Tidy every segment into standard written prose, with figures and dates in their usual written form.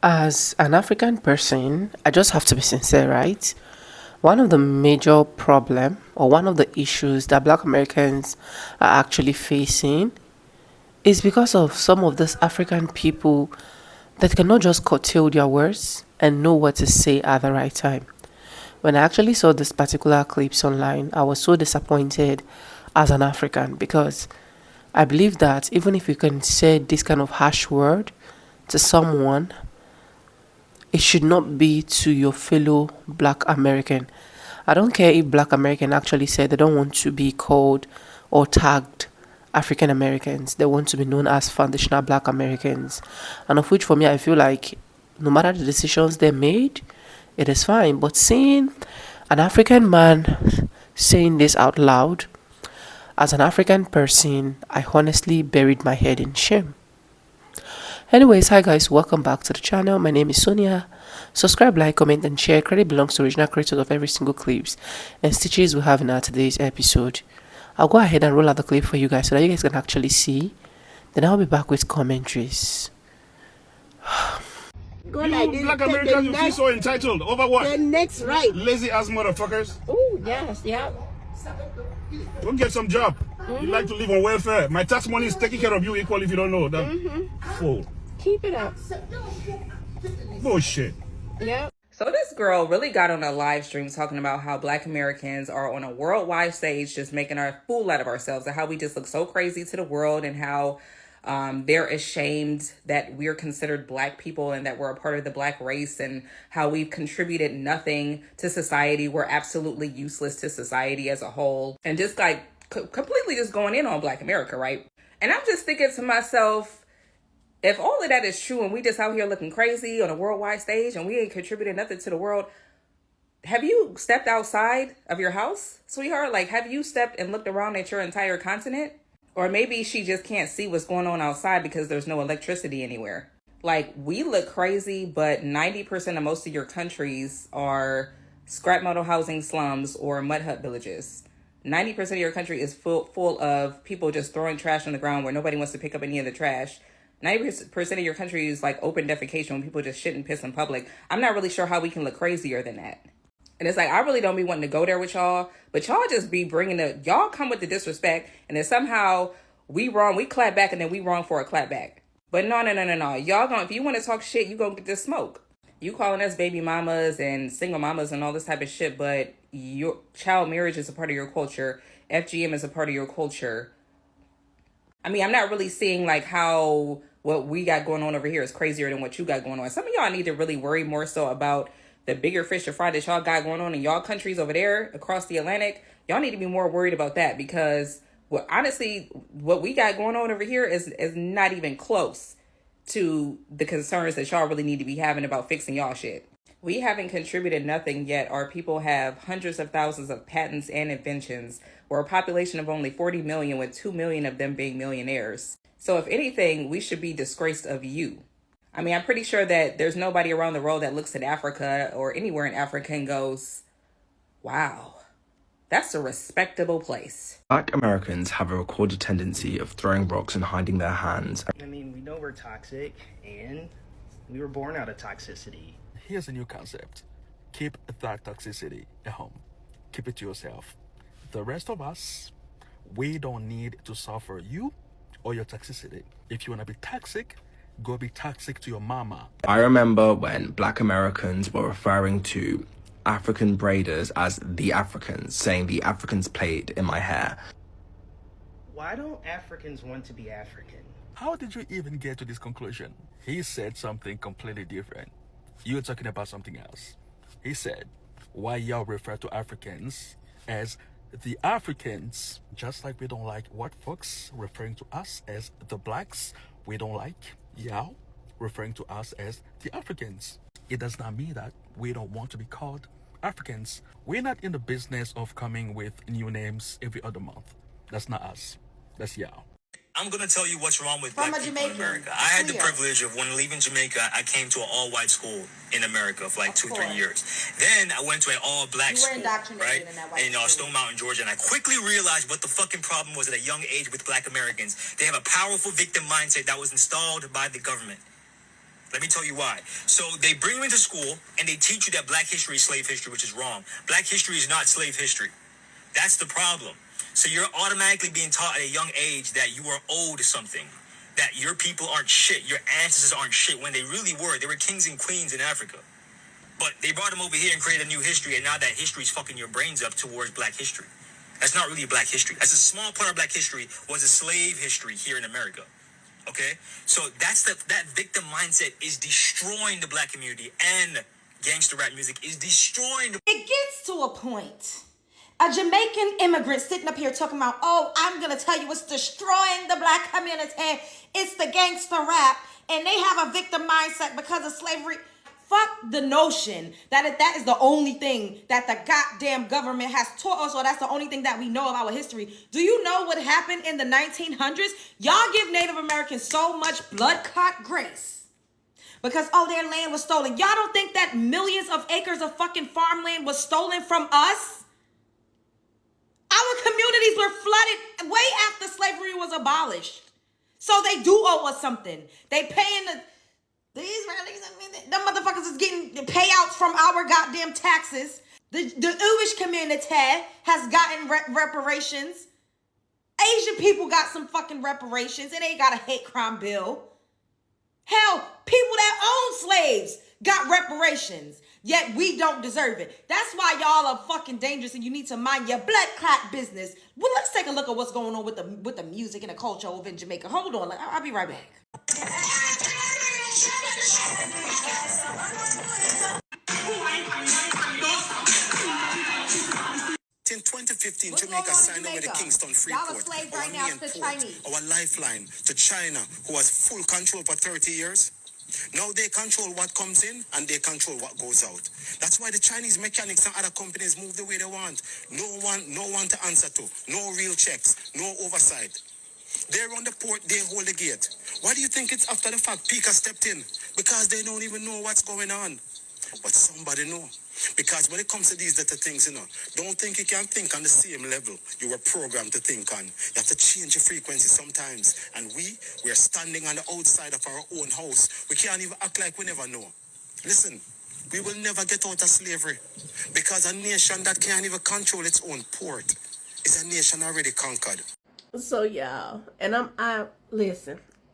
As an African person, I just have to be sincere, right? One of the major problem or one of the issues that Black Americans are actually facing is because of some of these African people that cannot just curtail their words and know what to say at the right time. When I actually saw this particular clips online, I was so disappointed as an African because I believe that even if you can say this kind of harsh word to someone, it should not be to your fellow Black American. I don't care if Black American actually said they don't want to be called or tagged African Americans. They want to be known as foundational Black Americans. And of which for me I feel like no matter the decisions they made, it is fine. But seeing an African man saying this out loud, as an African person, I honestly buried my head in shame. Anyways, hi guys, welcome back to the channel. My name is Sonia. Subscribe, like, comment, and share. Credit belongs to original creators of every single clips and stitches we have in our today's episode. I'll go ahead and roll out the clip for you guys so that you guys can actually see. Then I'll be back with commentaries. Go like this. Black Americans, you feel so entitled. Over what? The next right. Lazy ass motherfuckers. Oh, yes, yeah. Go get some job. You like to live on welfare. My tax money is taking care of you equally if you don't know that. Fool. Keep it up. Bullshit. Yeah. So this girl really got on a live stream talking about how Black Americans are on a worldwide stage just making a fool out of ourselves and how we just look so crazy to the world and how they're ashamed that we're considered Black people and that we're a part of the Black race and how we've contributed nothing to society. We're absolutely useless to society as a whole, and just like completely just going in on Black America, right? And I'm just thinking to myself, if all of that is true and we just out here looking crazy on a worldwide stage and we ain't contributed nothing to the world, have you stepped outside of your house, sweetheart? Like, have you stepped and looked around at your entire continent? Or maybe she just can't see what's going on outside because there's no electricity anywhere. Like, we look crazy, but 90% of most of your countries are scrap metal housing slums or mud hut villages. 90% of your country is full of people just throwing trash on the ground where nobody wants to pick up any of the trash. 90% of your country is like open defecation when people just shit and piss in public. I'm not really sure how we can look crazier than that. And it's like, I really don't be wanting to go there with y'all, but y'all just be bringing y'all come with the disrespect, and then somehow we wrong, we clap back, and then we wrong for a clap back. But no. Y'all if you want to talk shit, you gonna get this smoke. You calling us baby mamas and single mamas and all this type of shit, but your child marriage is a part of your culture. FGM is a part of your culture. I mean, I'm not really seeing like how what we got going on over here is crazier than what you got going on. Some of y'all need to really worry more so about the bigger fish to fry that y'all got going on in y'all countries over there across the Atlantic. Y'all need to be more worried about that because, well, honestly, what we got going on over here is not even close to the concerns that y'all really need to be having about fixing y'all shit. We haven't contributed nothing yet. Our people have hundreds of thousands of patents and inventions. We're a population of only 40 million, with 2 million of them being millionaires. So if anything, we should be disgraced of you. I mean, I'm pretty sure that there's nobody around the world that looks at Africa or anywhere in Africa and goes, wow, that's a respectable place. Black Americans have a recorded tendency of throwing rocks and hiding their hands. I mean, we know we're toxic, and we were born out of toxicity. Here's a new concept. Keep that toxicity at home. Keep it to yourself. The rest of us, we don't need to suffer you or your toxicity. If you want to be toxic, go be toxic to your mama. I remember when Black Americans were referring to African braiders as the Africans, saying the Africans played in my hair. Why don't Africans want to be African? How did you even get to this conclusion? He said something completely different. You're talking about something else. He said, why y'all refer to Africans as the Africans, just like we don't like white folks referring to us as the blacks. We don't like y'all referring to us as the Africans. It does not mean that we don't want to be called Africans. We're not in the business of coming with new names every other month. That's not us. That's y'all. I'm going to tell you what's wrong with black people in America. I had the privilege of, when leaving Jamaica, I came to an all-white school in America for like 2-3 years. Then I went to an all-black school, right, in Stone Mountain, Georgia, and I quickly realized what the fucking problem was at a young age with black Americans. They have a powerful victim mindset that was installed by the government. Let me tell you why. So they bring you into school and they teach you that black history is slave history, which is wrong. Black history is not slave history. That's the problem. So you're automatically being taught at a young age that you are owed something, that your people aren't shit, your ancestors aren't shit, when they really were. They were kings and queens in Africa. But they brought them over here and created a new history, and now that history is fucking your brains up towards black history. That's not really black history. That's a small part of black history was a slave history here in America. Okay? So that victim mindset is destroying the black community, and gangster rap music is destroying the... It gets to a point. A Jamaican immigrant sitting up here talking about, oh, I'm going to tell you what's destroying the black community. It's the gangster rap. And they have a victim mindset because of slavery. Fuck the notion that that is the only thing that the goddamn government has taught us, or that's the only thing that we know of our history. Do you know what happened in the 1900s? Y'all give Native Americans so much blood clot grace because, oh, their land was stolen. Y'all don't think that millions of acres of fucking farmland was stolen from us? Our communities were flooded way after slavery was abolished. So they do owe us something. They paying the Israelis, them motherfuckers is getting payouts from our goddamn taxes. The Jewish community has gotten reparations. Asian people got some fucking reparations, and they got a hate crime bill. Hell, people that own slaves got reparations, yet we don't deserve it. That's why y'all are fucking dangerous, and you need to mind your blood clot business. Well, let's take a look at what's going on with the music and the culture over in Jamaica. Hold on, I'll be right back. In 2015, Jamaica signed over the Kingston Freeport, our main port, our lifeline to China, who has full control for 30 years. Now they control what comes in and they control what goes out. That's why the Chinese mechanics and other companies move the way they want. No one to answer to. No real checks. No oversight. They're on the port, they hold the gate. Why do you think it's after the fact Pika stepped in? Because they don't even know what's going on. But somebody know. Because when it comes to these little things, don't think you can think on the same level you were programmed to think on. You have to change your frequency sometimes. And we are standing on the outside of our own house. We can't even act like we never know. Listen, we will never get out of slavery. Because a nation that can't even control its own port is a nation already conquered. So y'all, and I'm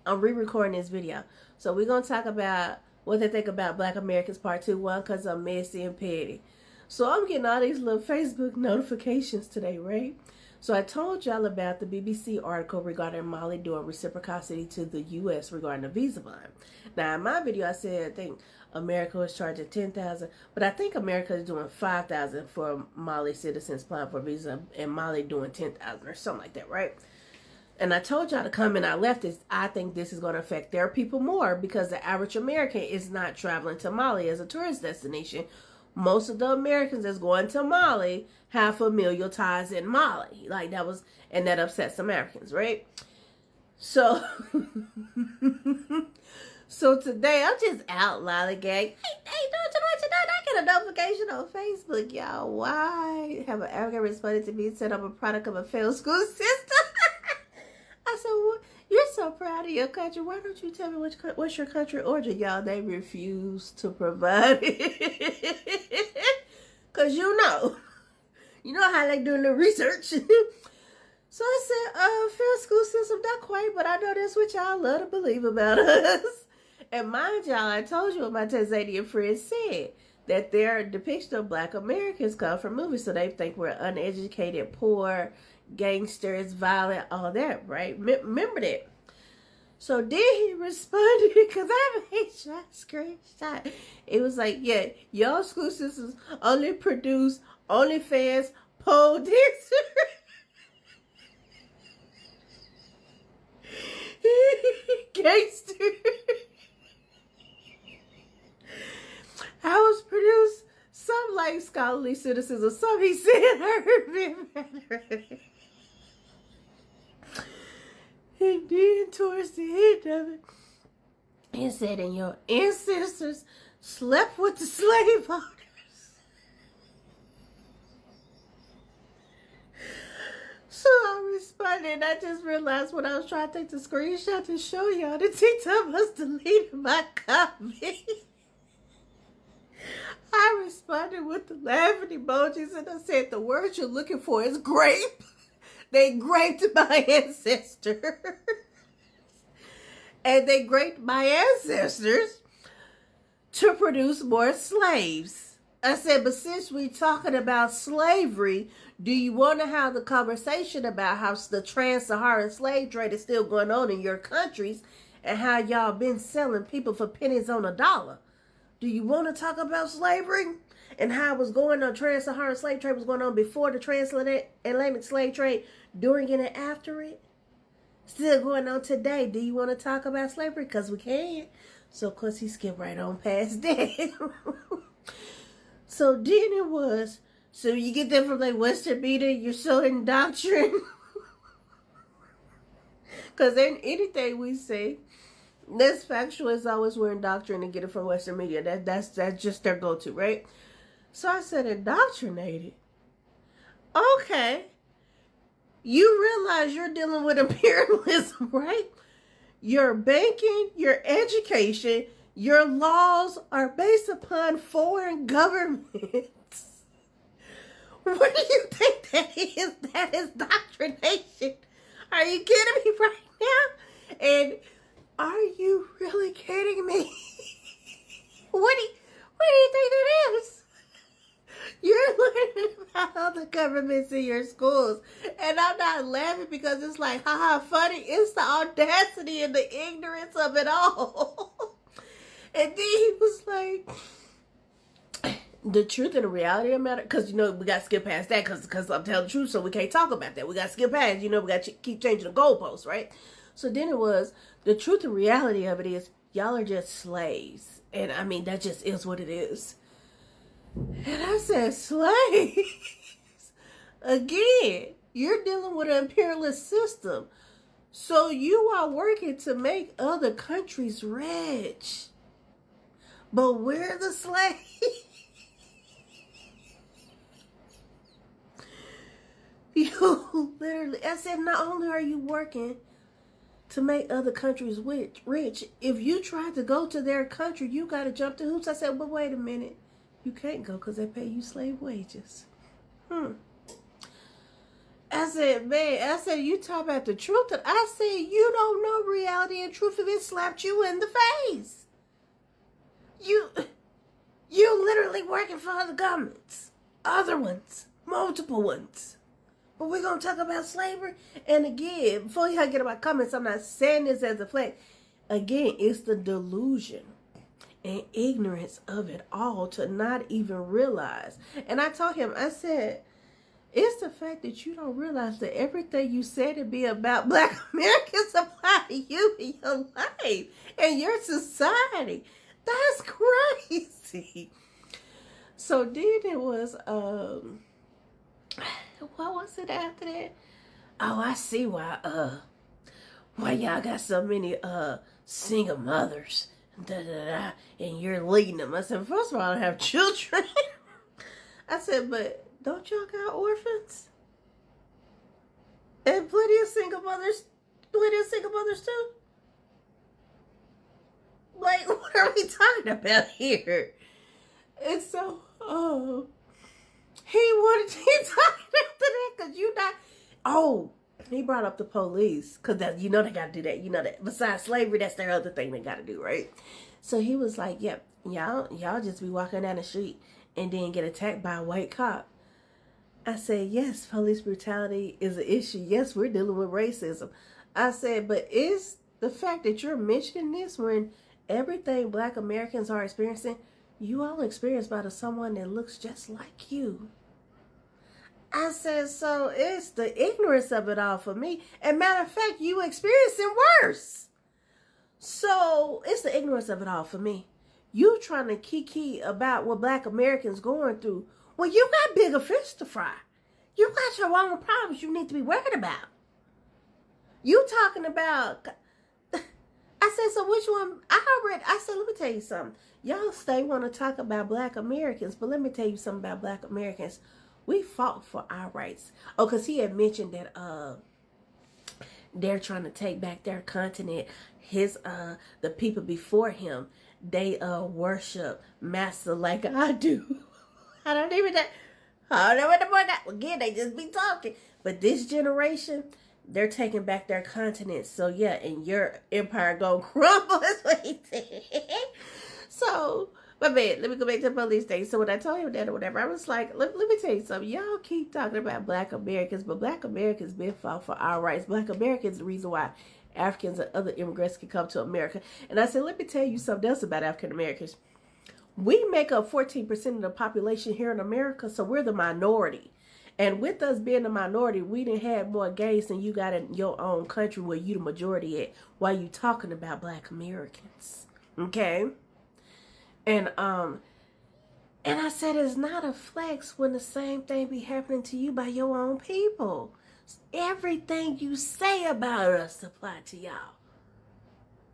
re-recording this video. So we're gonna talk about what they think about Black Americans Part 2, 1, because I'm messy and petty. So I'm getting all these little Facebook notifications today, right? So I told y'all about the BBC article regarding Mali doing reciprocity to the U.S. regarding the visa bond. Now in my video I said I think America was charging $10,000, but I think America is doing $5,000 for Mali citizens applying for visa, and Mali doing $10,000 or something like that, right? And I told y'all to comment I left this. I think this is going to affect their people more because the average American is not traveling to Mali as a tourist destination. Most of the Americans that's going to Mali have familial ties in Mali. Like that was, and that upsets Americans, right? So, so today I'm just out lollygagging. Hey, don't you know? I get a notification on Facebook, y'all. Why have an African responded to me set up a product of a failed school system? I said, well, you're so proud of your country. Why don't you tell me what's your country origin? Y'all, they refuse to provide it. Because you know how they doing the research. So I said, fair school system, not quite, but I know that's what y'all love to believe about us. And mind y'all, I told you what my Tanzanian friends said, that their depiction of Black Americans come from movies, so they think we're uneducated, poor, gangsters, violent, all that, right? Remember that. So then he responded, because I made sure I screenshot. It was like, yeah, y'all school systems only produce OnlyFans, pole dancers. Gangster. House produced some like scholarly citizens or some, he said. I remember. And then towards the end of it, he said, and your ancestors slept with the slave owners. So I responded, and I just realized when I was trying to take the screenshot to show y'all, the TikTok must delete my comment. I responded with the laughing emojis, and I said, the word you're looking for is grape. They graped my ancestors. And they graped my ancestors to produce more slaves. I said, but since we're talking about slavery, do you want to have the conversation about how the trans-Saharan slave trade is still going on in your countries and how y'all been selling people for pennies on a dollar? Do you want to talk about slavery and how it was going on? Trans-Saharan slave trade was going on before the transatlantic slave trade, during it and after it. Still going on today. Do you want to talk about slavery? Because we can. So, of course, he skipped right on past that. So then it was, so you get that from like Western media, you're so indoctrinated. Because then anything we say that's factual is always we're indoctrinated and get it from Western media. That's just their go-to, right? So I said indoctrinated. Okay. You realize you're dealing with imperialism, right? Your banking, your education, your laws are based upon foreign governments. What do you think that is? That is indoctrination. Are you kidding me right now? And are you really kidding me? What do you think that is? You're learning about other governments in your schools. And I'm not laughing because it's like, haha, funny. It's the audacity and the ignorance of it all. And then he was like, the truth and the reality of the matter, because, we got to skip past that because I'm telling the truth, so we can't talk about that. We got to skip past, we got to keep changing the goalposts, right? So then it was, the truth and reality of it is, y'all are just slaves. And I mean, that just is what it is. And I said, slaves? Again, you're dealing with an imperialist system. So you are working to make other countries rich. But we're the slaves. You literally, I said, not only are you working to make other countries rich, if you try to go to their country, you got to jump through hoops. I said, but wait a minute. You can't go because they pay you slave wages. I said, man, you talk about the truth. And I said, you don't know reality and truth if it slapped you in the face. You literally working for other governments. Other ones. Multiple ones. But we're going to talk about slavery. And again, before y'all get about comments, I'm not saying this as a flag. Again, it's the delusion and ignorance of it all to not even realize. And I told him, I said, it's the fact that you don't realize that everything you said to be about Black Americans apply to you in your life and your society. That's crazy. So then it was, what was it after that? Oh, I see why y'all got so many single mothers. And you're leading them. I said, first of all, I don't have children. I said, but don't y'all got orphans? And plenty of single mothers too. Like, what are we talking about here? And so, he wanted to keep talking after that because you not. He brought up the police because they got to do that. That besides slavery, that's their other thing they got to do, right? So he was like, yep, y'all just be walking down the street and then get attacked by a white cop. I said, yes, police brutality is an issue. Yes, we're dealing with racism. I said, but is the fact that you're mentioning this when everything Black Americans are experiencing, you all experienced by someone that looks just like you. I said, so it's the ignorance of it all for me. And matter of fact, you experiencing worse. So it's the ignorance of it all for me. You trying to kiki about what Black Americans going through. Well, you got bigger fish to fry. You got your own problems you need to be worried about. You talking about... I said, so which one? I said, let me tell you something. Y'all want to talk about Black Americans, but let me tell you something about Black Americans. We fought for our rights. Oh, because he had mentioned that they're trying to take back their continent. The people before him, they worship master like I do. I don't even know. I don't know what the boy got. Again, they just be talking. But this generation, they're taking back their continent. So yeah, and your empire gonna crumble is what he said. So, but man, let me go back to the police thing. So when I told him that or whatever, I was like, let me tell you something. Y'all keep talking about Black Americans, but Black Americans been fought for our rights. Black Americans is the reason why Africans and other immigrants can come to America. And I said, let me tell you something else about African Americans. We make up 14% of the population here in America, so we're the minority. And with us being the minority, we done had more gays than you got in your own country where you the majority at, while you talking about Black Americans. Okay? And I said it's not a flex when the same thing be happening to you by your own people. Everything you say about us apply to y'all.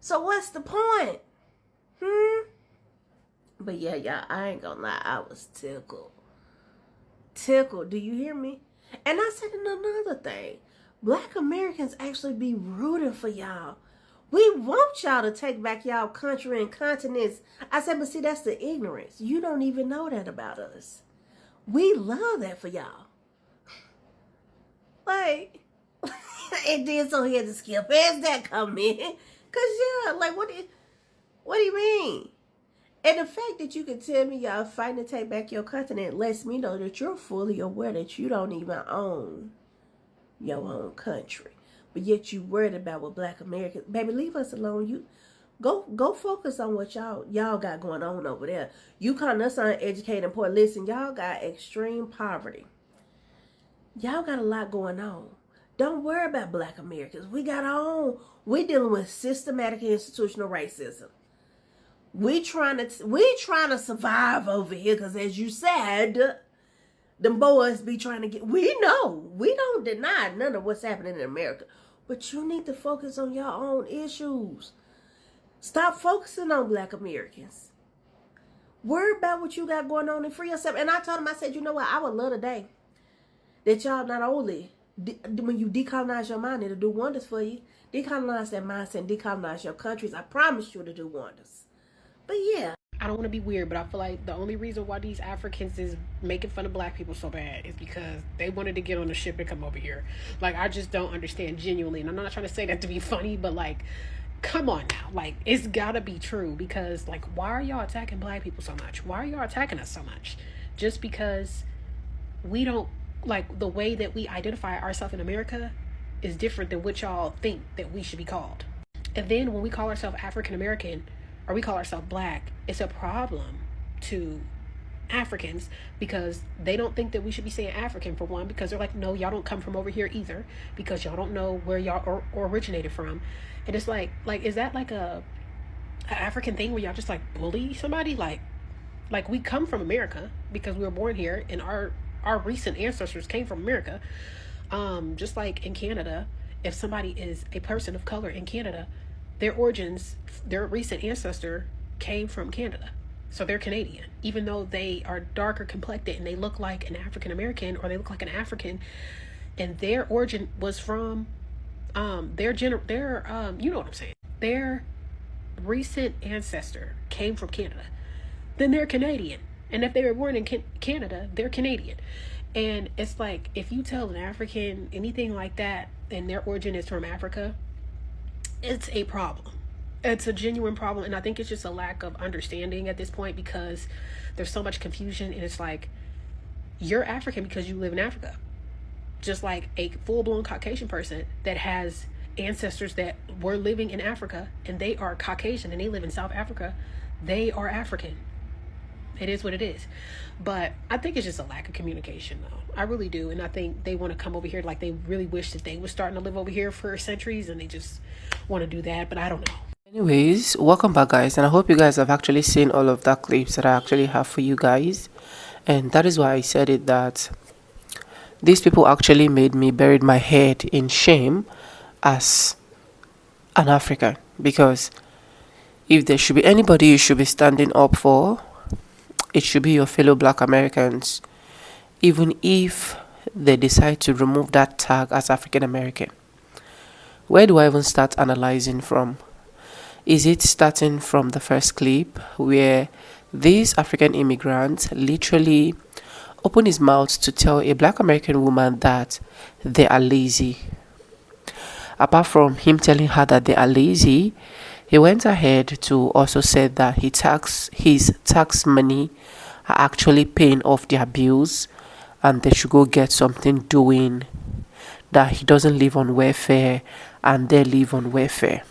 So what's the point? But yeah, y'all, I ain't gonna lie, I was tickled. Tickled, do you hear me? And I said another thing. Black Americans actually be rooting for y'all. We want y'all to take back y'all country and continents. I said, but see, that's the ignorance. You don't even know that about us. We love that for y'all. Like, and then so he had to skip past that comment. Cause yeah, like what do you mean? And the fact that you can tell me y'all fighting to take back your continent lets me know that you're fully aware that you don't even own your own country. But yet you worried about what Black Americans, baby, leave us alone. You go focus on what y'all got going on over there. You calling us uneducated and poor. Listen, y'all got extreme poverty. Y'all got a lot going on. Don't worry about Black Americans. We got our own. We dealing with systematic institutional racism. We trying to survive over here because, as you said, them boys be trying to get. We know. We don't deny none of what's happening in America. But you need to focus on your own issues. Stop focusing on Black Americans. Worry about what you got going on and free yourself. And I told him, I said, you know what? I would love today that y'all not only, when you decolonize your mind, it'll do wonders for you. Decolonize that mindset and decolonize your countries. I promise you to do wonders. But yeah. I don't want to be weird, but I feel like the only reason why these Africans is making fun of Black people so bad is because they wanted to get on the ship and come over here. Like, I just don't understand genuinely. And I'm not trying to say that to be funny, but like, come on now. Like, it's gotta be true because, like, why are y'all attacking Black people so much? Why are y'all attacking us so much? Just because we don't, like, the way that we identify ourselves in America is different than what y'all think that we should be called. And then when we call ourselves African American, or we call ourselves Black, it's a problem to Africans because they don't think that we should be saying African, for one, because they're like, no, y'all don't come from over here either, because y'all don't know where y'all originated from. And it's like is that like a African thing where y'all just like bully somebody? Like we come from America because we were born here, and our recent ancestors came from America. Just like in Canada, if somebody is a person of color in Canada, their origins, their recent ancestor came from Canada. So they're Canadian, even though they are darker complected and they look like an African American, or they look like an African, and their origin was from you know what I'm saying. Their recent ancestor came from Canada. Then they're Canadian. And if they were born in Canada, they're Canadian. And it's like, if you tell an African anything like that and their origin is from Africa, it's a problem. It's a genuine problem. And I think it's just a lack of understanding at this point because there's so much confusion. And it's like, you're African because you live in Africa. Just like a full-blown Caucasian person that has ancestors that were living in Africa and they are Caucasian and they live in South Africa, they are African. It is what it is. But I think it's just a lack of communication, though. I really do. And I think they want to come over here like they really wish that they were starting to live over here for centuries, and they just want to do that. But I don't know. Anyways, welcome back, guys. And I hope you guys have actually seen all of that clips that I actually have for you guys. And that is why I said it, that these people actually made me bury my head in shame as an African. Because if there should be anybody you should be standing up for, it should be your fellow Black Americans. even if they decide to remove that tag as African American? Where do I even start analyzing from? Is it starting from the first clip where this African immigrant literally opened his mouth to tell a black American woman that they are lazy? Apart from him telling her that they are lazy, he went ahead to also say that his tax money are actually paying off their bills and they should go get something doing, that he doesn't live on welfare and they live on welfare.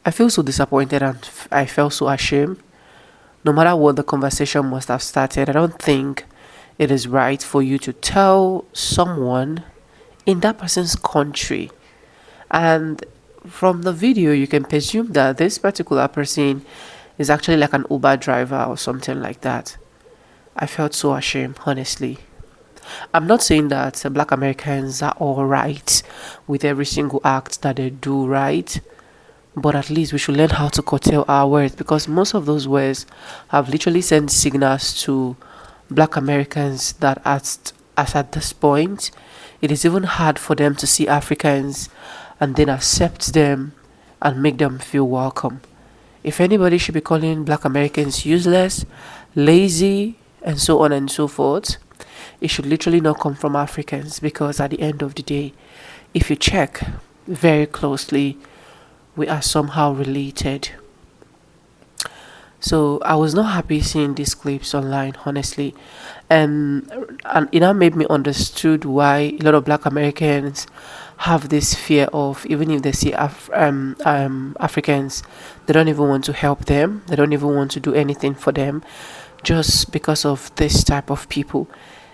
I feel so disappointed and I felt so ashamed. No matter what the conversation must have started, I don't think it is right for you to tell someone in that person's country. And from the video, you can presume that this particular person is actually like an Uber driver or something like that. I felt so ashamed, honestly. I'm not saying that black Americans are all right with every single act that they do, right? But at least we should learn how to curtail our words, because most of those words have literally sent signals to black Americans that at this point, it is even hard for them to see Africans and then accept them and make them feel welcome. If anybody should be calling black Americans useless, lazy, and so on and so forth, it should literally not come from Africans, because at the end of the day, if you check very closely, we are somehow related. So I was not happy seeing these clips online, honestly, and it now made me understood why a lot of black Americans have this fear of, even if they see Africans, they don't even want to help them, they don't even want to do anything for them, just because of this type of people.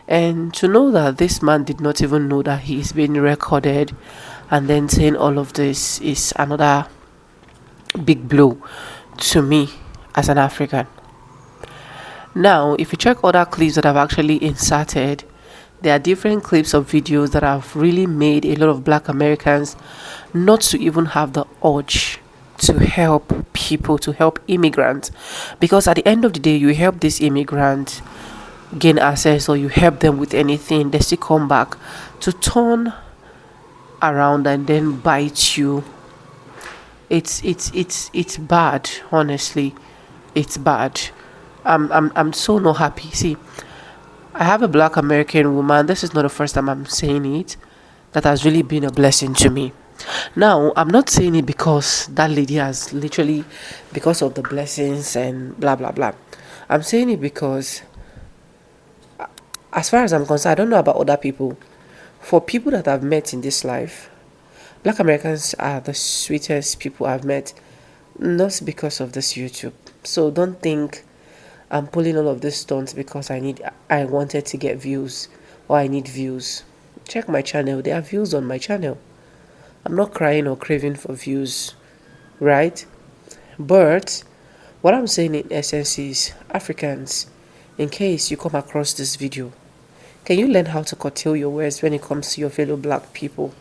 And to know that this man did not even know that he is being recorded, and then saying all of this, is another big blow to me as an African. Now, if you check other clips that I've actually inserted, there are different clips of videos that have really made a lot of black Americans not to even have the urge to help people, to help immigrants. Because at the end of the day, you help this immigrant gain access, or you help them with anything, they still come back to turn around and then bite you. It's bad, honestly. It's bad. I'm so not happy. See, I have a black American woman, this is not the first time I'm saying it, that has really been a blessing to me. Now, I'm not saying it because that lady has literally, because of the blessings and blah blah blah. I'm saying it because, as far as I'm concerned, I don't know about other people. For people that I've met in this life, black Americans are the sweetest people I've met, not because of this YouTube. So don't think I'm pulling all of these stunts because I wanted to get views, or I need views. Check my channel, there are views on my channel. I'm not crying or craving for views, right? But what I'm saying in essence is, Africans, in case you come across this video, can you learn how to curtail your words when it comes to your fellow black people?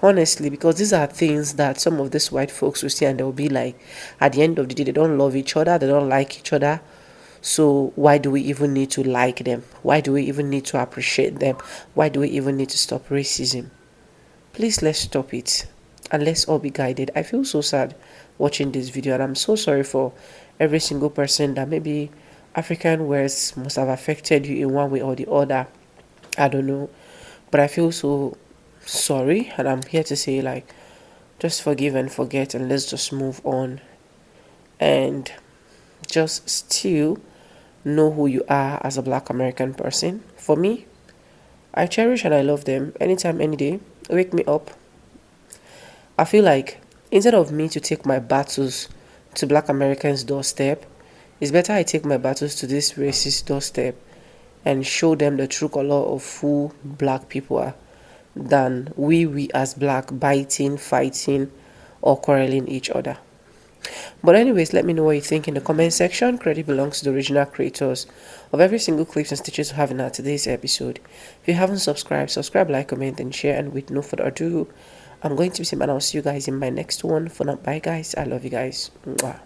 Honestly, because these are things that some of these white folks will see and they'll be like, at the end of the day, they don't love each other, they don't like each other. So why do we even need to like them? Why do we even need to appreciate them? Why do we even need to stop racism? Please, let's stop it and let's all be guided. I feel so sad watching this video, and I'm so sorry for every single person that maybe African words must have affected you in one way or the other. I don't know, but I feel so sorry, and I'm here to say, like, just forgive and forget, and let's just move on and just still know who you are as a black American person. For me, I cherish and I love them anytime, any day. Wake me up. I feel like instead of me to take my battles to black Americans' doorstep, it's better I take my battles to this racist doorstep and show them the true color of who black people are, than we as black biting, fighting, or quarreling each other. But anyways, let me know what you think in the comment section. Credit belongs to the original creators of every single clips and stitches we have in our today's episode. If you haven't subscribed, subscribe, like, comment, and share. And with no further ado, I'm going to be saying, and I'll see you guys in my next one. For now, bye guys. I love you guys. Mwah.